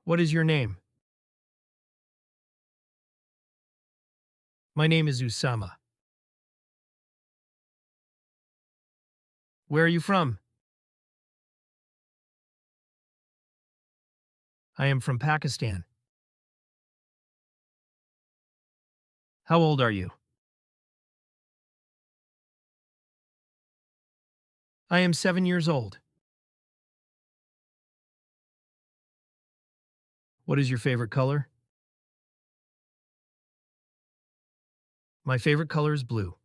What is your name? My name is Usama. Where are you from? I am from Pakistan. How old are you? I am 7 years old. What is your favorite color? My favorite color is blue.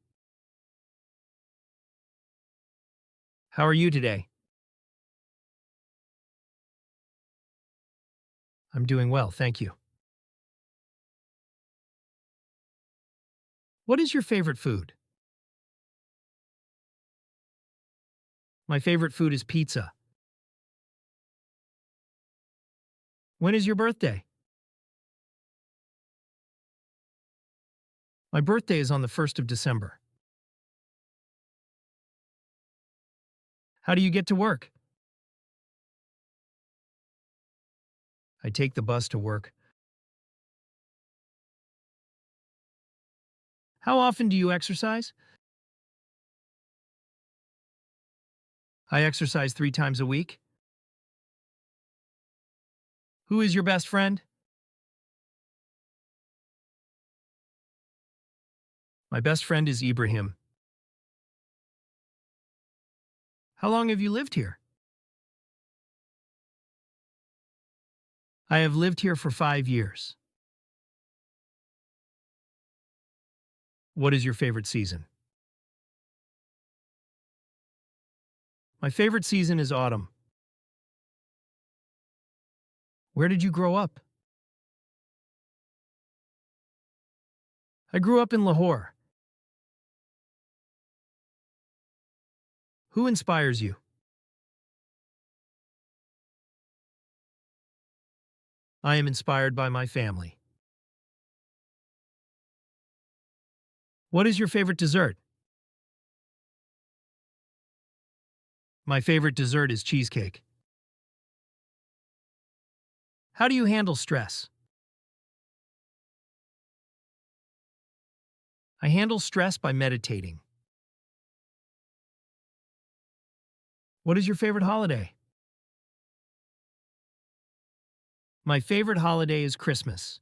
How are you today? I'm doing well, thank you. What is your favorite food? My favorite food is pizza. When is your birthday? My birthday is on the 1st of December. How do you get to work? I take the bus to work. How often do you exercise? I exercise 3 times a week. Who is your best friend? My best friend is Ibrahim. How long have you lived here? I have lived here for 5 years. What is your favorite season? My favorite season is autumn. Where did you grow up? I grew up in Lahore. Who inspires you? I am inspired by my family. What is your favorite dessert? My favorite dessert is cheesecake. How do you handle stress? I handle stress by meditating. What is your favorite holiday? My favorite holiday is Christmas.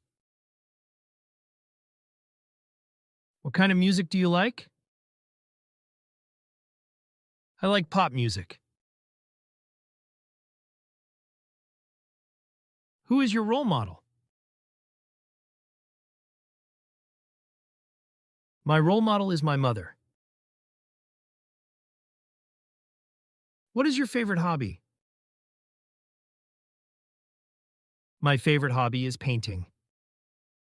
What kind of music do you like? I like pop music. Who is your role model? My role model is my mother. What is your favorite hobby? My favorite hobby is painting.